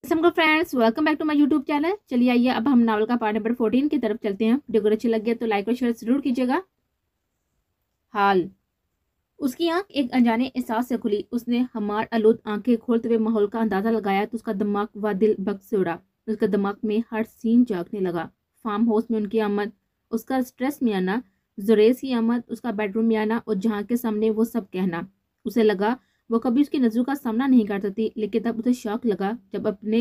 Friends, welcome back to my YouTube channel. चलिए आइए अब हम नावल का पार्ट नंबर 14 की तरफ चलते हैं। वीडियो को अच्छी लगी तो लाइक और शेयर जरूर कीजिएगा। हाल उसकी आंख एक अनजाने एहसास से खुली। उसने हमार आलूद आंखें खोलते हुए माहौल का अंदाजा लगाया तो उसका दिमाग व दिल बक से उड़ा। उसके दिमाग में हर सीन जागने लगा। फार्म हाउस में उनकी आमद, उसका स्ट्रेस में आना, जुरेज की आमद, उसका बेडरूम में आना और जहाँ के सामने वो सब कहना। उसे लगा वो कभी उसकी नजरों का सामना नहीं कर सकती, लेकिन तब उसे शौक लगा जब अपने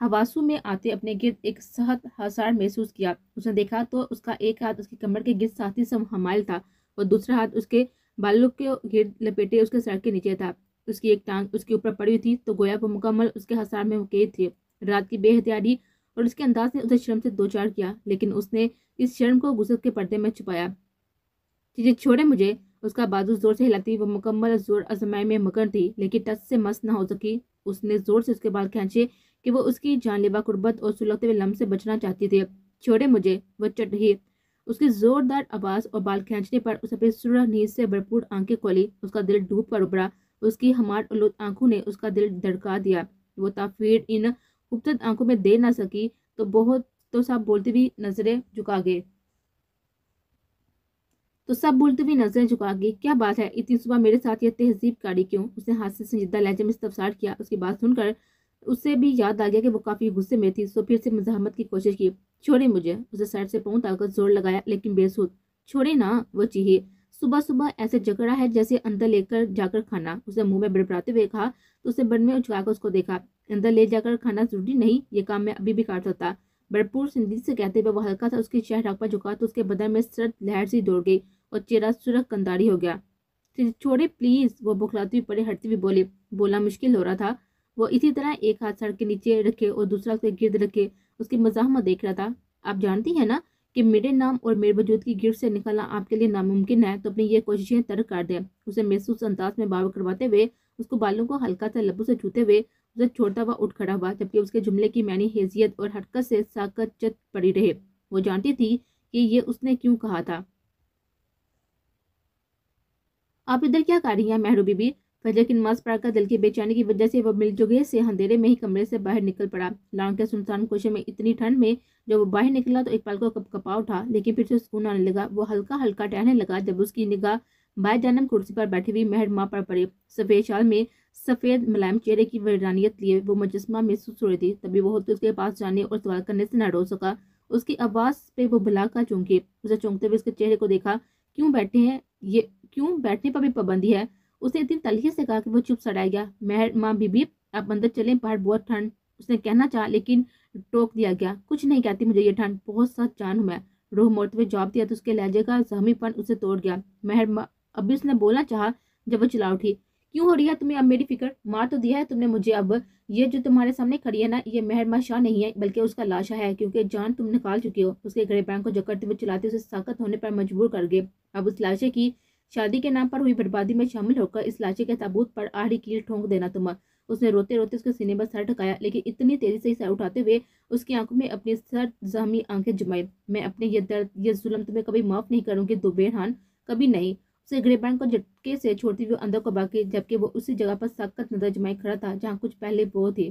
हवासू में आते अपने गिर्द एक सहत हसार महसूस किया। उसने देखा तो उसका एक हाथ उसकी कमर के गिर्द साथी से हमायल था और दूसरा हाथ उसके बालों के गिर्द लपेटे उसके सर के नीचे था। उसकी एक टांग उसके ऊपर पड़ी हुई थी तो गोया वो मुकम्मल उसके हसार में कैद थे। रात की बेहतियारी और उसके अंदाज ने उसे शर्म से दो चार किया, लेकिन उसने इस शर्म को गुस्से के पर्दे में छुपाया। चीजें छोड़े मुझे। उसका बाजू जोर से हिलाती, वो मुकम्मल जोर आजमाई में मगन थी, लेकिन टच से मस न हो सकी। उसने जोर से उसके बाल खींचे कि वो उसकी जानलेवा कुर्बत और सुलगते हुए लम से बचना चाहती थी। छोड़े मुझे, वो चट रही। उसकी जोरदार आवाज और बाल खींचने पर उसे अपनी सुरह नींद से भरपूर आंखें खोली। उसका दिल डूब कर उभरा। उसकी हमार उलूद आंखों ने उसका दिल धड़का दिया। वो ताफीर इन खूबसूरत आंखों में दे ना सकी तो सब बोलती हुई नजरें झुका गए। तो सब बोलते हुए नजरें झुका गई। क्या बात है, इतनी सुबह मेरे साथ ये तहजीब कारी क्यों? उसने हाथ से संजीदा लहजे में इस्तफसार किया। उसकी बात सुनकर उसे भी याद आ गया कि वो काफी गुस्से में थी, सो फिर से मजामत की कोशिश की। छोड़े मुझे। उसे सर से पांव तक जोर लगाया, लेकिन बेसुध। छोड़े ना, वो चीही। सुबह सुबह ऐसे जकड़ा है जैसे अंदर लेकर जाकर खाना। उसे मुंह में बड़बड़ाते हुए कहा तो उसे बन में उचकाकर उसको देखा। अंदर ले जाकर खाना जरूरी नहीं, ये काम मैं अभी भी कर सकता। भरपूर संजीदगी से कहते हुए वो हल्का सा उसकी शहर पर झुका तो उसके बदन में सर्द लहर सी दौड़ गई और चेहरा सुरख कंदारी हो गया। छोड़े प्लीज, वो बुखलाती हुई पड़े हटती हुई बोली। बोला मुश्किल हो रहा था। वो इसी तरह एक हाथ सर के नीचे रखे और दूसरा उसके गिर्द रखे उसकी मजाहमत देख रहा था। आप जानती है ना कि मेरे नाम और मेरे वजूद की गिर्द से निकलना आपके लिए नामुमकिन है, तो अपनी ये कोशिशें तर्क कर दें। उसे महसूस अंदाज में बावर करवाते हुए उसको बालों को हल्का सा लबों से छूते हुए उसे छोड़ता हुआ उठ खड़ा हुआ, जबकि उसके जुमले की मैनी हैसियत और हरकत से साकत चत पड़ी रहे। वो जानती थी कि ये उसने क्यों कहा था। आप इधर क्या कर रही हैं महरू बीबी? फजर की नमाज पढ़कर दिल की बेचैनी की वजह से वो मिलजुगे से अंधेरे में ही कमरे से बाहर निकल पड़ा। लाउंज के सुनसान कोशे में इतनी ठंड में जब वो बाहर निकला तो एक पल को कपकपा उठा, लेकिन फिर से सुकून आने लगा। वो हल्का हल्का टहलने लगा जब उसकी निगाह बाएं जानब कुर्सी पर बैठी हुई महर माँ पर पड़ी। सफेद शाल में सफेद मुलायम चेहरे की वैरानियत लिए वो मुजस्मा महसूस हो रही थी। तभी वो होते उसके पास जाने और सवाल करने से न रोक सका। उसकी आवाज पे वो भुला कर चौंकी। उसे चौंकते हुए उसके चेहरे को देखा। क्यों बैठे हैं ये? क्यों बैठने पर भी पाबंदी है? उसने इतनी तलखी से कहा कि वो चुप सड़ा गया। मेहर माँ बीबी, आप अंदर चलें, बाहर बहुत ठंड। उसने कहना चाहा, लेकिन टोक दिया गया। कुछ नहीं कहती मुझे ये ठंड, बहुत सख्त जान हूं मैं। रूह मोड़ते हुए जवाब दिया तो उसके लहजे का जहमीपन उसे तोड़ गया। मेहर माँ अभी उसने बोलना चाहा जब वो चिल्ला उठी। क्यों हो रही है तुम्हें अब मेरी फिक्र? मार तो दिया है तुमने मुझे। अब ये जो तुम्हारे सामने खड़ी है ना, ये मेहर माँ शाह नहीं है, बल्कि उसका लाशा है, क्योंकि जान तुम निकाल चुकी हो। उसके गरेबान को जकड़ते हुए चिल्लाते उसे साकत होने पर मजबूर कर गए। अब उस लाशे की शादी के नाम पर हुई बर्बादी में शामिल होकर इस लाशे के ताबूत पर आड़ी कील ठोंक देना तुम। उसने रोते रोते उसके सीने पर सर ढकाया, लेकिन इतनी तेजी से सर उठाते हुए उसकी आंखों में अपनी सर जहमी आंखें जमाई। मैं अपने ये दर्द, ये जुल्म तुम्हें कभी माफ नहीं करूंगी दुबेरहान, कभी नहीं। उसे गिरबान को झटके से छोड़ती हुई अंदर को बाकी, जबकि वो उसी जगह पर सख्त नजर जमाए खड़ा था जहाँ कुछ पहले वो थे।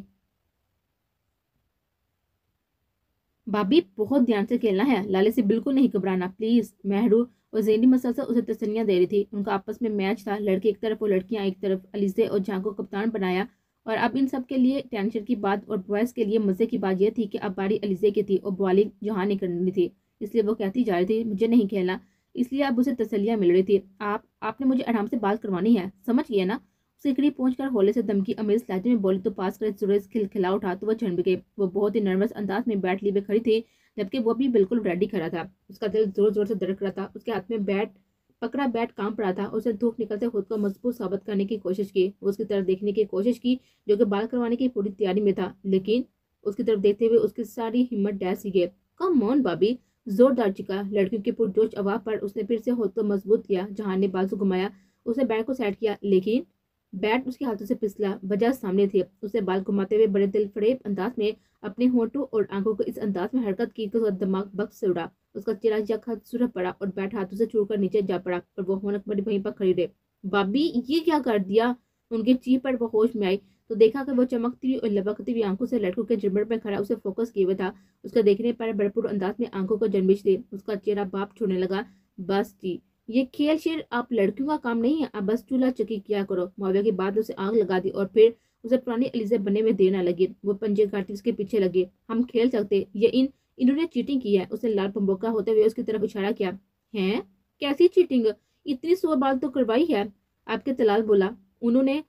भाभी बहुत ध्यान से खेलना है, लाले से बिल्कुल नहीं घबराना प्लीज। मेहरू और जैनी मसासा उसे तसल्लियां दे रही थी। उनका आपस में मैच था, लड़के एक तरफ और लड़कियां एक तरफ। अलीजे और जहां को कप्तान बनाया, और अब इन सब के लिए टेंशन की बात और बॉयज के लिए मजे की बात यह थी कि अब बारी अलीजे की थी और बॉलिंग जहां नहीं करनी थी। इसलिए वो कहती जा रही थी मुझे नहीं खेलना, इसलिए अब उसे तसल्लियां मिल रही थी। आपने मुझे आराम से बात करवानी है, समझ गए ना? उसके करीब पहुंचकर होले से धमकी अमेज लहजे में बोली तो पास करे सुरेश खिलखिला उठा तो वह चढ़ गई। वो बहुत ही नर्वस अंदाज में बैट लिए खड़ी थी, जबकि वो भी बिल्कुल रेडी खड़ा था। उसका दिल जोर जोर से धड़क रहा था। उसके हाथ में बैट कांप रहा था। उसने धूप निकलते खुद को मजबूत साबित करने की कोशिश की। वो उसकी तरफ देखने की कोशिश की जो कि बाल करवाने की पूरी तैयारी में था, लेकिन उसकी तरफ देखते हुए उसकी सारी हिम्मत डैस सी गई। कम ऑन भाभी, जोरदार चिका। लड़कियों के पुरजोश आवाज पर उसने फिर से खुद को मजबूत किया। जहां ने बाजू घुमाया, उसने बैट को सेट किया, लेकिन बैट उसके हाथों से फिसला। वजह सामने थी। उसे बाल घुमाते हुए बड़े दिल फरेब अंदाज में अपने होठों और आंखों को इस अंदाज में हरकत की कि उसका दिमाग बक्स से उड़ा। उसका चेहरा यकहथ सुरख पड़ा और बैट हाथों से छूटकर नीचे जा पड़ा और वो होनक बड़ी वहीं पर खड़ी रही। भाभी ये क्या कर दिया? उनकी चीख पर वो होश में आई। تو دیکھا کہ وہ چمکتی ہوئی اور لبکتی ہوئی آنکھوں سے لڑکوں کے جمبر میں کھڑا اسے فوکس کیے ہوئے تھا۔ اس کا دیکھنے پر بھرپور انداز میں آنکھوں کو جنبش دی۔ اس کا چہرہ بھاپ چھوڑنے لگا۔ بس جی، یہ کھیل شیر آپ لڑکیوں کا کام نہیں ہے، آپ بس چولہا چکی کیا کرو۔ معاویہ کی بات اسے آگ لگا دی اور پھر اسے پرانی علیزہ بننے میں دیر نہ لگی۔ وہ پنجے کاٹتی اس کے پیچھے لگی۔ ہم کھیل سکتے، یہ انہوں نے چیٹنگ کی ہے۔ اس نے لال پمبوکا ہوتے ہوئے اس کی طرف اشارہ کیا۔ ہیں؟ کیسی چیٹنگ؟ اتنی 100 بار تو کروائی ہے۔ آپ کے طلال بولا۔ انہوں نے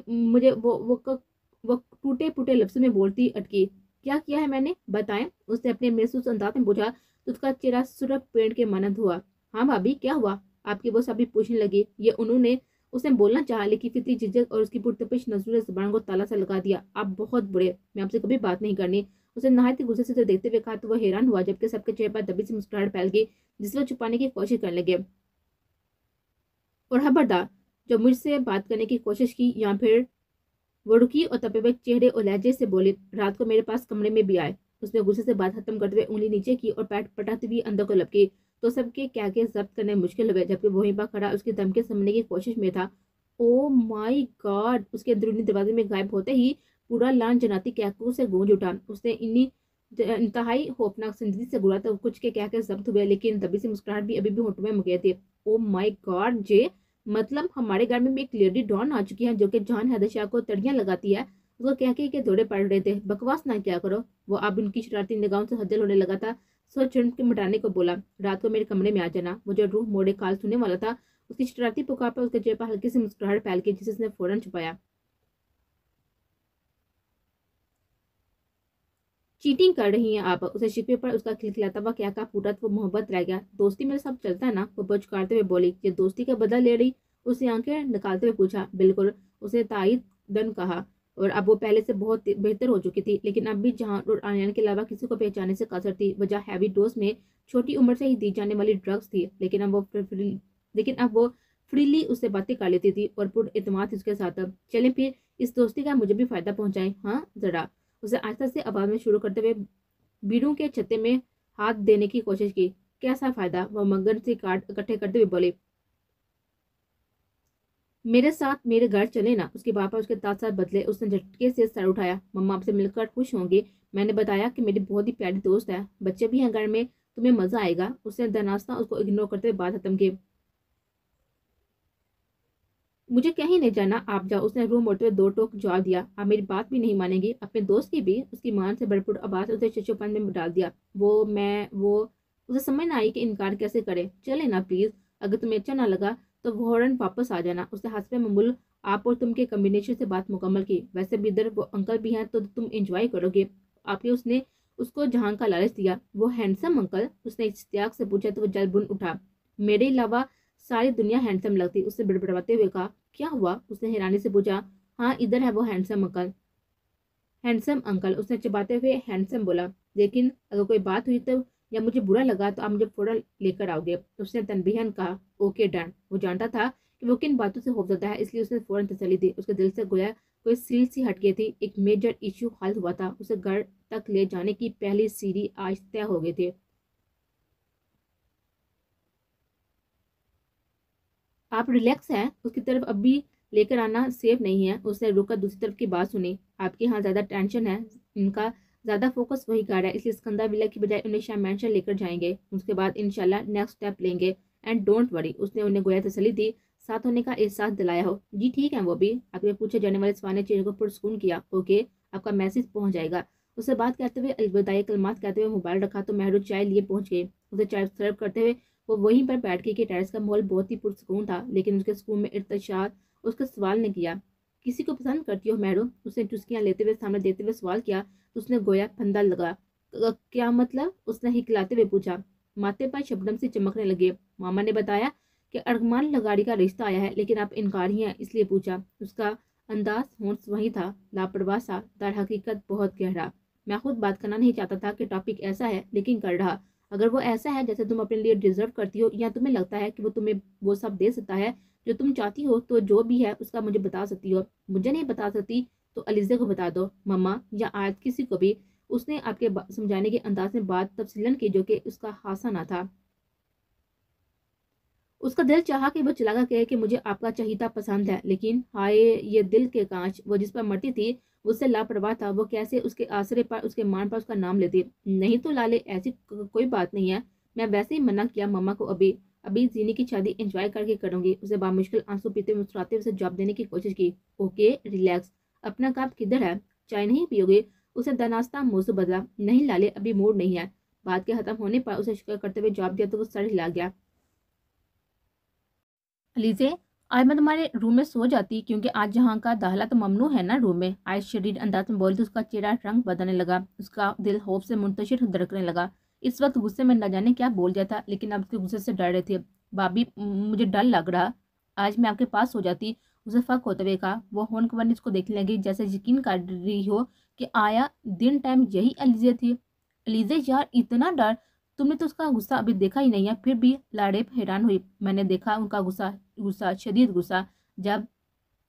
مجھے وہ ٹوٹے پھوٹے لفظ میں بولتی اٹکی۔ کیا کیا ہے میں نے؟ بتائیں، اس نے اپنے محسوس انداز میں پوچھا تو اس کا چہرہ سرخ پینٹ کے مانند ہوا۔ ہاں بھابھی، کیا ہوا؟ آپ کی وہ سبھی پوچھنے لگی۔ اس نے بولنا چاہا لیکن فطری جھجک اور اس کی پرتپش نظروں نے زبان کو تالا سا لگا دیا۔ آپ بہت برے، میں آپ سے کبھی بات نہیں کرنی۔ اسے نہایت غصے سے اسے دیکھتے ہوئے کہا تو وہ حیران ہوا، جبکہ سب کے چہرے پر دبی سی مسکراہٹ پھیل گئی جس وہ چھپانے کی کوشش کرنے لگے۔ اور خبردار، جب مجھ سے بات کرنے کی کوشش کی یا پھر وہ رکی اور تپے ہوئے چہرے اور لہجے سے بولی، رات کو میرے پاس کمرے میں بھی آئے۔ اس نے غصے سے بات ختم کرتے ہوئے انگلی نیچے کی اور پیٹ پٹاتی ہوئی اندر کو لپکی تو سب کے کیا ضبط کرنے مشکل ہوئے، جبکہ وہیں پر کھڑا اس کی دھمکی سمجھنے کی کوشش میں تھا۔ او مائی گاڈ! اس کے اندرونی دروازے میں غائب ہوتے ہی پورا لان جناتی کہکوں سے گونج اٹھا۔ اس نے انتہائی خوفناک سنجیدگی سے بولا تو کچھ کے کہکے ضبط ہوئے، لیکن دبی سی مسکراہٹ بھی ابھی بھی ہونٹوں میں مکے تھی۔ او مائی گاڈ جے، مطلب ہمارے گھر میں بھی ایک لیڈی ڈان آ چکی ہے جو کہ جان حیدر شاہ کو تڑیاں لگاتی ہے۔ اس کو کہہ کے دورے پڑ رہے تھے۔ بکواس نہ کیا کرو۔ وہ اب ان کی شرارتی نگاہوں سے خجل ہونے لگا تھا۔ سو چھڑک کے مٹانے کو بولا، رات کو میرے کمرے میں آ جانا۔ وہ جو روح موڑے کال سننے والا تھا، اس کی شرارتی پکار پر اس کے چہرے پر ہلکی سی مسکراہٹ پھیل گئی جسے اس نے فوراً چھپایا۔ چیٹنگ کر رہی ہیں آپ؟ اسے شکوے پر اس کا کھلکھلاتا ہوا کیا کہا پھوٹا تو وہ محبت رہ گیا۔ دوستی میں سب چلتا ہے نا؟ وہ بچکارتے ہوئے بولی۔ یہ دوستی کا بدلہ لے رہی؟ اس نے آنکھیں نکالتے ہوئے پوچھا۔ بالکل، اس نے تائید دن کہا۔ اور اب وہ پہلے سے بہت بہتر ہو چکی تھی، لیکن اب بھی جہاں اور آنین کے علاوہ کسی کو پہچانے سے قاصر تھی۔ وجہ ہیوی ڈوز میں چھوٹی عمر سے ہی دی جانے والی ڈرگز تھی، لیکن اب وہ فریلی اس سے باتیں کر لیتی تھی اور پر اعتماد اس کے ساتھ۔ چلیں پھر اس دوستی کا مجھے بھی فائدہ پہنچائیں، ہاں ذرا؟ اسے آہستہ سے آواز میں شروع کرتے ہوئے بیڑوں کے چھتے میں ہاتھ دینے کی کوشش کی۔ کیسا فائدہ؟ وہ مگن سے کارڈ اکٹھے کرتے ہوئے بولے۔ میرے ساتھ میرے گھر چلے نا؟ اس کے باپا اس کے تاثرات بدلے۔ اس نے جھٹکے سے سر اٹھایا۔ مما آپ سے مل کر خوش ہوں گی۔ میں نے بتایا کہ میری بہت ہی پیاری دوست ہے، بچے بھی ہیں گھر میں، تمہیں مزہ آئے گا۔ اس نے دناستہ اس کو اگنور کرتے ہوئے بات ختم کی۔ مجھے کہیں نہیں جانا، آپ جاؤ۔ اس نے روح موڑتے ہوئے دو ٹوک جواب دیا۔ آپ میری بات بھی نہیں مانیں گی؟ اپنے دوست کی بھی؟ اس کی مان سے بھرپور آواز اسے ششو پن میں ڈال دیا۔ اسے سمجھ نہ آئی کہ انکار کیسے کرے۔ چلے نا پلیز، اگر تمہیں اچھا نہ لگا تو فوراً واپس آ جانا۔ اس نے حسب معمول آپ اور تم کے کمبینیشن سے بات مکمل کی۔ ویسے بھی ادھر وہ انکل بھی ہیں تو تم انجوائے کرو گے۔ آپ نے اس کو جہاں کا لالچ دیا۔ وہ ہینڈسم انکل؟ اس نے اشتیاق سے پوچھا تو وہ جل بن اٹھا۔ میرے علاوہ ساری دنیا ہینڈسم لگتی، اس نے بڑبڑاتے ہوئے کہا۔ کیا ہوا؟ اس نے حیرانی سے پوچھا۔ ہاں ادھر ہے وہ ہینڈسم انکل۔ Handsome uncle? اس نے چباتے ہوئے ہینڈسم بولا۔ لیکن اگر کوئی بات ہوئی تو یا مجھے برا لگا تو آپ مجھے فوراً لے کر آؤ گے، اس نے تنبیہاً کہا۔ Okay done. وہ جانتا تھا کہ وہ کن باتوں سے خوفزدہ ہے، اس لیے اس نے فوراً تسلی دی۔ اس کے دل سے گویا کوئی سیل سی ہٹ گئی تھی۔ ایک میجر ایشو حل ہوا تھا۔ اسے گھر تک لے جانے کی پہلی سیڑھی آج طے ہو گئی تھی۔ آپ ریلیکس ہیں؟ اس کی طرف اب بھی لے کر آنا سیف نہیں ہے۔ اس نے رک کر دوسری طرف کی بات سنی۔ آپ کے ہاں زیادہ ٹینشن ہے، ان کا زیادہ فوکس وہی کر رہا ہے، اس لیے اسکندر ولا کی بجائے انہیں شاہ مینشن لے کر جائیں گے۔ اس کے بعد انشاءاللہ نیکسٹ اسٹیپ لیں گے۔ اینڈ ڈونٹ وری، اس نے انہیں گویا تسلی دی، ساتھ ہونے کا احساس دلایا ہو۔ جی ٹھیک ہے وہ بھی؟ آپ کے پوچھے جانے والے سوال نے چہرے کو پرسکون کیا۔ اوکے، آپ کا میسج پہنچ جائے گا۔ اس سے بات کرتے ہوئے الوداعی کلمات کہتے ہوئے موبائل رکھا تو مہرو چائے لیے پہنچ گئی۔ اسے چائے سرو کرتے ہوئے وہ وہیں پر بیٹھ گئی کہ ٹیرس کا ماحول بہت ہی پرسکون تھا، لیکن اس کے سکون میں ارتشاد اس کے سوال نے کیا۔ کسی کو پسند کرتی ہو مہرو؟ اس نے چسکیاں لیتے ہوئے سامنے دیتے ہوئے سوال کیا تو اس نے گویا پھندا لگا۔ کیا مطلب؟ اس نے ہکلاتے ہوئے پوچھا۔ ماتھے پر شبنم سے چمکنے لگے۔ ماما نے بتایا کہ ارغمان لغاری کا رشتہ آیا ہے، لیکن آپ انکاری ہیں، اس لیے پوچھا۔ اس کا انداز ہونس وہی تھا، لاپرواہ سا، در حقیقت بہت گہرا۔ میں خود بات کرنا نہیں چاہتا تھا کہ ٹاپک ایسا ہے، لیکن کر رہا۔ اگر وہ ایسا ہے جیسے تم اپنے لیے ڈیزرو کرتی ہو، یا تمہیں لگتا ہے کہ وہ تمہیں وہ سب دے سکتا ہے جو تم چاہتی ہو، تو جو بھی ہے اس کا مجھے بتا سکتی ہو۔ مجھے نہیں بتا سکتی تو علیزہ کو بتا دو، مما، یا آج کسی کو بھی۔ اس نے آپ کے سمجھانے کے انداز میں بات تفصیلاً کی جو کہ اس کا خاصا نہ تھا۔ उसका दिल चाहा कि वो चिल्लाकर कहे कि मुझे आपका चहीता पसंद है, लेकिन हाय ये दिल के कांच, वो जिस पर मरती थी उससे लापरवाह था। वो कैसे उसके आसरे पर, उसके मान पर उसका नाम लेती। नहीं तो लाले, ऐसी कोई बात नहीं है। मैं वैसे ही मना किया मम्मा को, अभी अभी जीनी की शादी एंजॉय करके करूंगी। उसे बामुश्किल आंसू पीते मुस्कुराते उसे जवाब देने की कोशिश की, ओके रिलैक्स, अपना कप किधर है, चाय नहीं पियोगे? उसे दानास्ता मौजू बदला, नहीं लाले अभी मूड नहीं है। बात के खत्म होने पर उसे शुक्र करते हुए जवाब दिया तो वो सर हिला गया। अलीजे, आज मैं तुम्हारे रूम में सो जाती, क्योंकि आज जहाँ का दाखिला तो ममनू है ना रूम में। आज शरीर अंदाज में बोली तो उसका चेहरा रंग बदलने लगा, उसका दिल खौफ से मुंतशिर धड़कने लगा। इस वक्त गुस्से में न जाने क्या बोल दिया था, लेकिन अब उसके गुस्से से डर रहे थे। भाभी मुझे डर लग रहा, आज मैं आपके पास सो जाती, उसे फक होते हुए कहा। वो होनकवरनी उसको देखने लगी, जैसे यकीन कर रही हो कि आया दिन टाइम यही अलीजे थी। अलीजे यार, इतना डर, तुमने तो उसका गुस्सा अभी देखा ही नहीं है, फिर भी लाड़े हैरान हुई। मैंने देखा उनका गुस्सा, गुस्सा शदीद गुस्सा, जब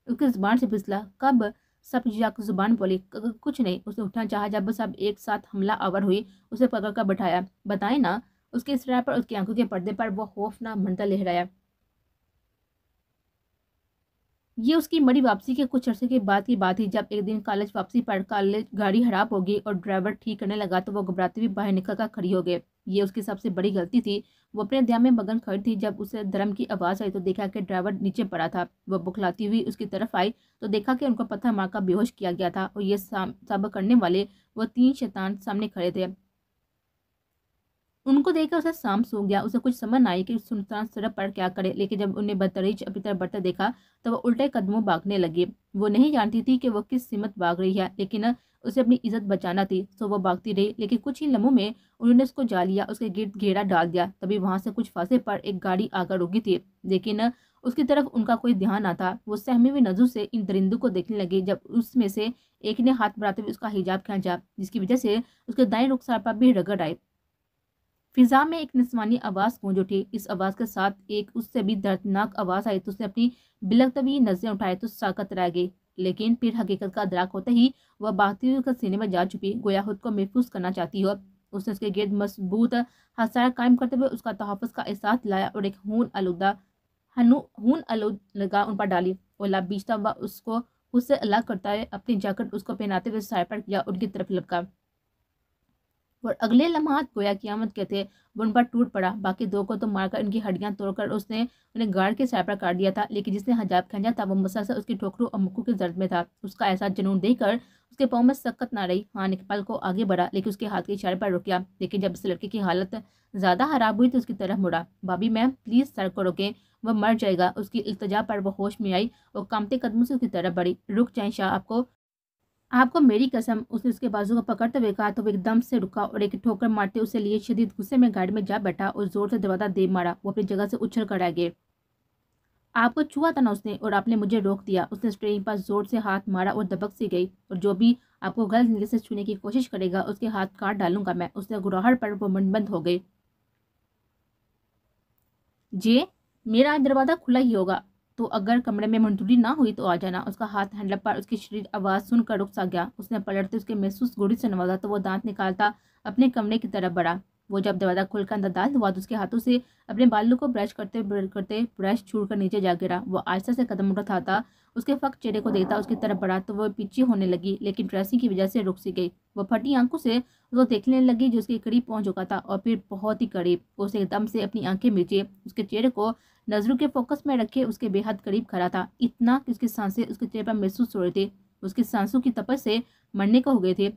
उसकी जुबान से फिसला। कब? सब जाकर जुबान बोली, कुछ नहीं। उसने उठना चाहा, जब सब एक साथ हमला आवर हुई उसे पकड़ कर बैठाया। बताए ना? उसके इसरार पर, उसकी आंखों के पर्दे पर वो खौफनाक मंजर लहराया। ये उसकी मरी वापसी के कुछ अरसे के बाद की बात थी, जब एक दिन कॉलेज वापसी पर कॉलेज गाड़ी खराब हो गई और ड्राइवर ठीक करने लगा तो वो घबराती हुई बाहर निकल कर खड़ी हो गई। ये उसकी सबसे बड़ी गलती थी। वो अपने ध्यान में मगन खड़ी थी, जब उसे धर्म की आवाज़ आई तो देखा कि ड्राइवर नीचे पड़ा था। वो बुखलाती हुई उसकी तरफ आई तो देखा कि उनको पत्थर मारकर बेहोश किया गया था, और ये सब करने वाले वो 3 शैतान सामने खड़े थे। उनको देखकर उसे सांप सूंघ गया। उसे कुछ समझ न आई कि सुनसान सड़क पर क्या करे, लेकिन जब उन्हें बदतरीज अपनी तरफ बढ़ते देखा तो वो उल्टे कदमों भागने लगी। वो नहीं जानती थी कि वो किस सिमत भाग रही है, लेकिन उसे अपनी इज्जत बचाना थी, सो वो भागती रही। लेकिन कुछ ही लम्हों में उन्होंने उसको जा लिया, उसके गिर्द घेरा डाल दिया। तभी वहां से कुछ फासले पर एक गाड़ी आकर रुकी थी, लेकिन उसकी तरफ उनका कोई ध्यान न था। वो सहमी हुई नजरों से इन दरिंदों को देखने लगी, जब उसमें से एक ने हाथ बढ़ाते हुए उसका हिजाब खींचा, जिसकी वजह से उसके दाएं रुखसार पर भी रगड़ आई। फिजा में एक निस्वानी आवाज़ गूंज उठी। इस आवाज़ के साथ एक उससे भी दर्दनाक आवाज़ आई तो उसने अपनी बिलखती हुई नजरें उठाई तो साकत रह गई। लेकिन फिर हकीकत का अदराक होते ही वह भागती हुई उसके सीने में जा छुपी, गोया खुद को महफूज करना चाहती हो। उसने उसके गिर्द मजबूत हसार कायम करते हुए उसका तहफ़्फ़ुज़ का एहसास लाया और एक खून आलूद लगा उन पर डाली। ओला बीचता हुआ उसको उससे अलग करता है, अपनी जैकेट उसको पहनाते हुए सर पर किया, उनकी तरफ लपका और अगले लम्हात गोया क़यामत के थे। वो उन पर टूट पड़ा। बाकी दो को तो मारकर इनकी हड्डियां तोड़कर उसने उन्हें गार्ड के सर पर काट दिया था, लेकिन जिसने हिजाब खींचा था वो मुसलसल उसकी ठोकरों और मुक्कों के दर्द में था। उसका ऐसा जुनून देखकर उसके पाँव में सकत ना रही। हाँ, एक पल को आगे बढ़ा, लेकिन उसके हाथ के इशारे पर रुक गया। लेकिन जब इस लड़के की हालत ज़्यादा खराब हुई तो उसकी तरफ मुड़ा। भाभी मैम प्लीज़ सर को रोकें, वह मर जाएगा। उसकी इल्तजा पर वो होश में आई और कांपते कदमों से उसकी तरफ बढ़ी। रुक जाए शाह, आपको आपको मेरी कसम, उसने उसके बाजू को पकड़ते हुए कहा तो वो एकदम से रुका और एक ठोकर मारते उसे लिए शदीद गुस्से में गाड़ी में जा बैठा और जोर से दरवाजा दे मारा। वो अपनी जगह से उछल कर आ गए। आपको छुआ था ना उसने, और आपने मुझे रोक दिया। उसने स्टीयरिंग पर जोर से हाथ मारा और दबक सी गई। और जो भी आपको गलत नीयत से छूने की कोशिश करेगा उसके हाथ काट डालूंगा मैं। उसने गुराहट पर वो मंदबंद हो गई। जे, मेरा आज दरवाज़ा खुला ही होगा, तो अगर कमरे में मंजूरी ना हुई तो आ जाना। उसका हाथ हैंडल पर उसकी शरीर आवाज़ सुनकर रुक सा गया। उसने पलटते उसके महसूस गोली से नवाजा तो वो दांत निकालता अपने कमरे की तरफ बढ़ा। वो जब दरवाज़ा खुलकर अंदर दाखिल हुआ तो उसके हाथों से अपने बालों को ब्रश करते करते ब्रश छोड़कर नीचे जा गिरा। वो आहिस्ता से कदम उठाता, उसके फक चेहरे को देखता उसकी तरफ बढ़ा तो वो पीछे होने लगी, लेकिन ड्रेसिंग की वजह से रुक सी गई। वो फटी आंखों से उसको देखने लगी, जो उसके करीब पहुंच चुका था और फिर बहुत ही करीब। उसे एकदम से अपनी आंखें मीचे उसके चेहरे को नजरों के फोकस में रखे उसके बेहद करीब खड़ा था, इतना कि उसकी सांसें उसके चेहरे पर महसूस हो रही थी। उसकी सांसों की तपश से मरने को हो गए थे।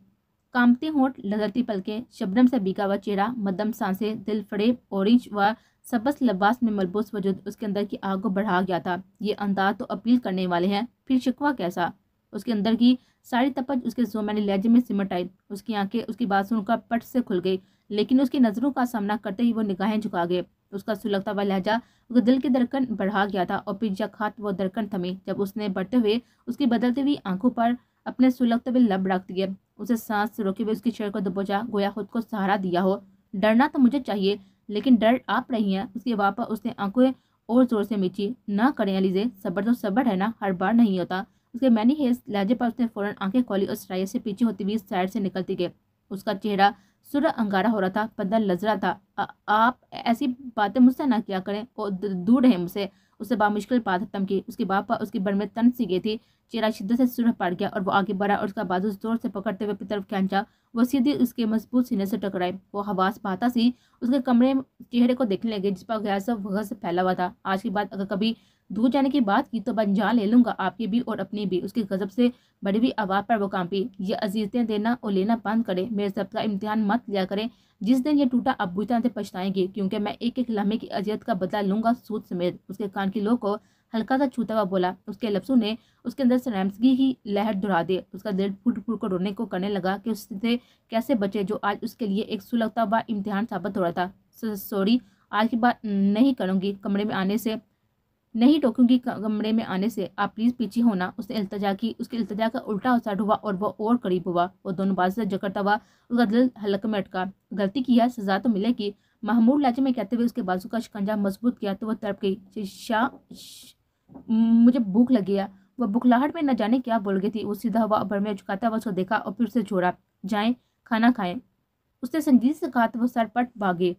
कांपते होंठ, लहरती पलकें, शबनम से भीगा हुआ चेहरा, मध्यम सांसें, दिल फड़े ऑरेंज व सबस लिबास में मलबूस वजूद उसके अंदर की आग को बढ़ा गया था। ये अंदाज तो अपील करने वाले हैं, फिर शिकवा कैसा? उसके अंदर की सारी तपश उसके ज़ोमैनी लहजे में सिमट आई। उसकी आंखें उसकी बात सुनकर पट से खुल गई, लेकिन उसकी नज़रों का सामना करते ही वो निगाहें झुका गए। उसका सुलगता हुआ लहजा उसके दिल की धड़कन बढ़ा गया था और फिर जखात वो धड़कन थमी जब उसने बढ़ते हुए उसकी बदलती हुई आंखों पर अपने सुलगते हुए लब रख दिए। उसे सांस रोके हुए उसकी शरीर को दबोचा, गोया खुद को सहारा दिया हो। डरना तो मुझे चाहिए, लेकिन डर आप रही हैं। उसकी आवाज़ पर उसने आंखें और जोर से मीची। ना करें अलीजे, सब्र तो सब्र है ना, हर बार नहीं होता। उसके मैनी हेज लहजे पर उसने फौरन आंखें खोली और सराय से पीछे होती हुई साइड से निकलती गई। اس کا چہرہ سرخ انگارا ہو رہا تھا، بدن لرز رہا تھا۔ آپ ایسی باتیں مجھ سے نہ کیا کریں اور دور رہیں مجھ سے، اسے بامشکل بات ختم کی۔ اس کی باپ اس کی بڑھ میں تن سی گئی تھی، چہرہ شدت سے سرخ پڑ گیا اور وہ آگے بڑھا اور اس کا بازو زور سے پکڑتے ہوئے اپنی طرف کھینچا۔ وہ سیدھی اس کے مضبوط سینے سے ٹکرائی۔ وہ حواس پاتا سی اس کے کمرے چہرے کو دیکھنے لگے جس پر غیظ و غضب پھیلا ہوا تھا۔ آج کے بعد اگر کبھی دور جانے کی بات کی تو میں جان لے لوں گا، آپ کی بھی اور اپنی بھی۔ اس کی غضب سے بڑی ہوئی آواز پر وہ کانپی۔ یہ عزیزتیں دینا اور لینا بند کرے، میرے ضبط کا امتحان مت لیا کریں۔ جس دن یہ ٹوٹا آپ بری طرح سے پچھتائیں گے، کیونکہ میں ایک ایک لمحے کی اذیت کا بدلہ لوں گا، سود سمیت۔ اس کے کان کی لو کو ہلکا سا چھوتا ہوا بولا۔ اس کے لفظوں نے اس کے اندر شرمندگی کی لہر دہرا دی۔ اس کا دل پھوٹ پھوٹ کر رونے کو کرنے لگا کہ اس سے کیسے بچے جو آج اس کے لیے ایک سلگتا ہوا امتحان ثابت ہو رہا تھا۔ سوری، آج کی بات نہیں کروں گی، کمرے میں آنے سے نہیں ٹوکوں گی، کمرے میں آنے سے آپ پلیز پیچھے ہونا۔ اس نے التجا کی۔ اس کی التجا کا الٹا اثر ہوا اور وہ اور قریب ہوا۔ وہ دونوں بازو سے جکڑتا ہوا اس کا دل حلق میں اٹکا۔ غلطی کی ہے، سزا تو ملے گی، محمود لہجے میں کہتے ہوئے اس کے بازو کا شکنجہ مضبوط کیا تو وہ تڑپ گئی۔ مجھے بھوک لگی ہے۔ وہ بخلاہٹ میں نہ جانے کیا بول گئی تھی۔ وہ سیدھا ہوا بھر میں جھکاتا ہوا اس کو دیکھا اور پھر سے چھوڑا۔ جائیں کھانا کھائیں، اس نے سنجیدگی سے کہا تو وہ سر پٹ بھاگے۔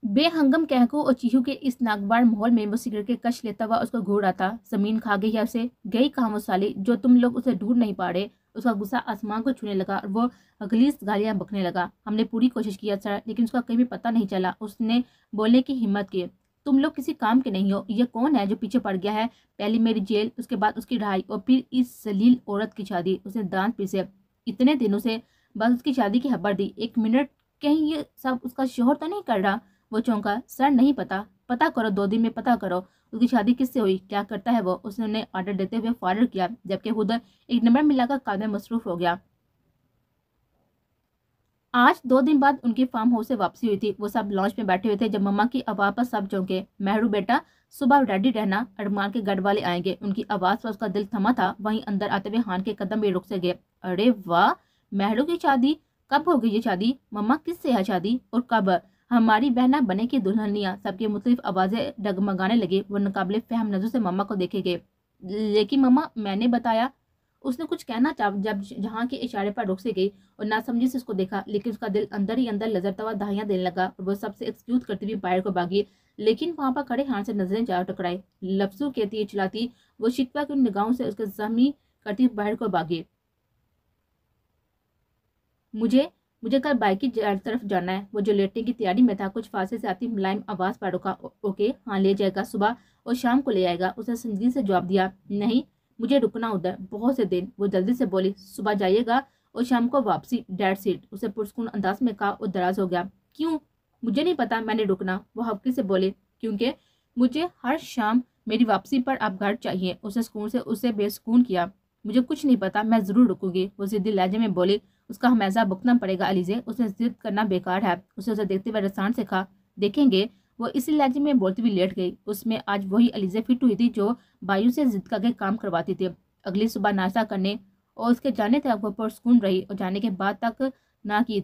بے ہنگم کہکوں اور چیخوں کے اس ناگوار ماحول میں وہ سگریٹ کے کش لیتا ہوا اس کو گھور رہا تھا۔ زمین کھا گئی ہے اسے، گئی کہاں وہ سالی جو تم لوگ اسے ڈھونڈ نہیں پا رہے۔ اس کا غصہ آسمان کو چھونے لگا اور وہ غلیظ گالیاں بکنے لگا۔ ہم نے پوری کوشش کی سر، لیکن اس کا کہیں بھی پتہ نہیں چلا۔ اس نے بولنے کی ہمت کی۔ تم لوگ کسی کام کے نہیں ہو۔ یہ کون ہے جو پیچھے پڑ گیا ہے؟ پہلی میری جیل، اس کے بعد اس کی رہائی اور پھر اس ذلیل عورت کی شادی۔ اس نے دانت پیسے۔ اتنے دنوں سے بس اس کی شادی کی خبر دی، ایک منٹ کہیں یہ سب اس کا شوہر تو نہیں کر رہا؟ وہ چونکا۔ سر نہیں پتا۔ پتا کرو، 2 دن میں پتا کرو اس کی شادی کس سے ہوئی، کیا کرتا ہے وہ۔ اس نے انہیں آرڈر دیتے ہوئے فارغ کیا جبکہ خود ایک نمبر ملا کر کام میں مصروف ہو گیا۔ آج 2 دن بعد ان کی فارم ہاؤس سے واپسی ہوئی تھی۔ وہ سب لانچ میں بیٹھے ہوئے تھے جب مما کی آواز پر سب چونکے۔ مہرو بیٹا، صبح ریڈی رہنا، ارمان کے گھر والے آئیں گے۔ ان کی آواز پر اس کا دل تھما تھا۔ وہیں اندر آتے ہوئے ہان کے قدم بھی رک سے گئے۔ ارے واہ، مہرو کی شادی کب ہوگی؟ یہ شادی مما کس سے ہے شادی اور کب؟ ہماری بہنا بنے کی دلہنیاں۔ سب کی مختلف آوازیں ڈگمگانے لگی۔ وہ ناقابل فہم نظر سے مما کو دیکھے گئے۔ لیکن مما میں نے بتایا، اس نے کچھ کہنا چاہا جب جہاں کے اشارے پر رک سے گئی اور ناسمجھی سے اس کو دیکھا، لیکن اس کا دل اندر ہی اندر لرزتا ہوا دہائیاں دینے لگا اور وہ سب سے ایکسکیوز کرتی ہوئی باہر کو بھاگی۔ لیکن وہاں پر کھڑے ہان سے نظریں جا ٹکرائی۔ لفظوں کے تیر چلاتی وہ شکوہ کی نگاہوں سے اس کے زخمی کرتی باہر کو بھاگی۔ مجھے کل بائک کی طرف جانا ہے۔ وہ جو لیٹنے کی تیاری میں تھا کچھ فاصلے سے آتی ملائم آواز پر رکا۔ اوکے، ہاں لے جائے گا، صبح اور شام کو لے آئے گا۔ اس نے سنجیدگی سے جواب دیا۔ نہیں، مجھے رکنا ادھر بہت سے دن۔ وہ جلدی سے بولی۔ صبح جائیے گا اور شام کو واپسی، ڈیٹ سیٹ۔ اسے پرسکون انداز میں کہا اور دراز ہو گیا۔ کیوں؟ مجھے نہیں پتا میں نے رکنا، وہ ہفکی سے بولے۔ کیونکہ مجھے ہر شام میری واپسی پر آپ گھر چاہیے۔ اسے سکون سے اسے بے سکون کیا۔ مجھے کچھ نہیں پتا، میں ضرور رکوں گی، وہ ضدی لہجے میں بولی۔ اس کا ہمیشہ بکنا پڑے گا علیزے، اسے ضد کرنا بیکار ہے۔ اسے دیکھتے ہوئے رسان سے کہا، دیکھیں گے۔ وہ اسی لہجے میں بولتی ہوئی لیٹ گئی۔ اس میں آج وہی علیزے فٹ ہوئی تھی جو بائیوں سے ضد کر کے کام کرواتی تھی۔ اگلی صبح ناشتہ کرنے اور اس کے جانے تک وہ پرسکون رہی اور جانے کی بات تک نہ کی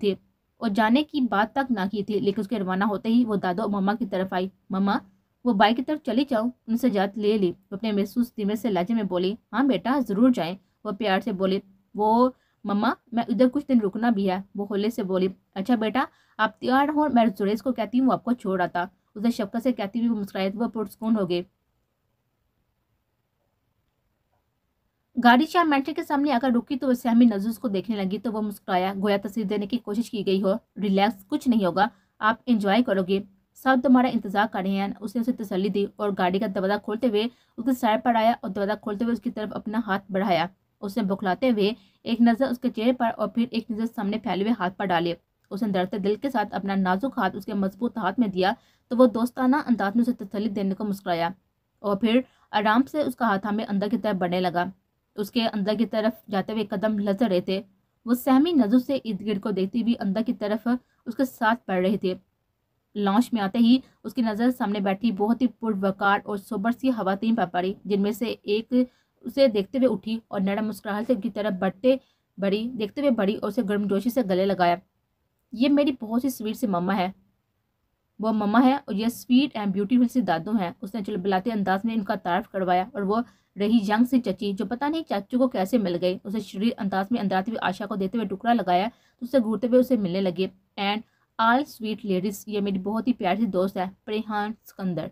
تھی، لیکن اس کے روانہ ہوتے ہی وہ دادو اور مما کی طرف آئی۔ مما، وہ بائی کی طرف چلی جاؤ، ان سے اجازت لے لی۔ وہ اپنے محسوس دھیمے سے لہجے میں بولی۔ ہاں بیٹا، ضرور جائیں، وہ پیار سے بولی۔ وہ مما، میں ادھر کچھ دن رکنا بھی ہے، وہ ہولے سے بولی۔ اچھا بیٹا، آپ تیار ہوں، میں زریز کو کہتی ہوں وہ آپ کو چھوڑ آتا، اسے شفقت سے کہتی ہوئی وہ مسکرائی۔ وہ پرسکون ہو گئے۔ گاڑی شاہ مینٹر کے سامنے آ کر رکی تو وہ سہمی نظر کو دیکھنے لگی تو وہ مسکرایا، گویا تصریح دینے کی کوشش کی گئی ہو۔ ریلیکس، کچھ نہیں ہوگا، آپ انجوائے کرو گے، سب تمہارا انتظار کر رہے ہیں۔ اس نے اسے تسلی دی اور گاڑی کا دروازہ کھولتے ہوئے اس کے سائر پر آیا اور دروازہ کھولتے ہوئے اس کی طرف اپنا ہاتھ بڑھایا۔ اس نے بکھلاتے ہوئے ایک نظر اس کے چہرے پر اور پھر ایک نظر سامنے پھیلے ہوئے ہاتھ پر ڈالے۔ اس نے ڈرتے دل کے ساتھ اپنا نازک ہاتھ اس کے مضبوط ہاتھ میں دیا تو وہ دوستانہ انداز میں اسے تسلی دینے کو مسکرایا اور پھر آرام سے اس کا ہاتھ ہمیں اندر کی طرف بڑھنے لگا۔ اس کے اندر کی طرف جاتے ہوئے قدم لرز رہے تھے۔ وہ سہمی نظر سے ارد گرد کو دیکھتی ہوئی اندر کی طرف اس کے ساتھ بڑھ رہے تھے۔ لانچ میں آتے ہی اس کی نظر سامنے بیٹھی بہت ہی پروقار اور سوبر سی خواتین پر پڑی، جن میں سے ایک اسے دیکھتے ہوئے اٹھی اور نرم مسکراہٹ سے کی طرف دیکھتے ہوئے بڑی اور اسے گرم جوشی سے گلے لگایا۔ یہ میری بہت سی سویٹ سی مما ہے، وہ مما ہے اور یہ سویٹ اینڈ بیوٹیفل سی دادو ہیں. اس نے چلبلاتے انداز میں ان کا تعارف کروایا اور وہ رہی ینگ سی چچی جو پتہ نہیں چاچو کو کیسے مل گئی. اسے شریر انداز میں اندراتی ہوئی آشا کو دیتے ہوئے ٹکڑا لگایا تو اسے گھورتے ہوئے اسے ملنے لگے. اینڈ آل سویٹ لیڈیز، یہ میری بہت ہی پیاری سی دوست ہے، پریہان سکندر.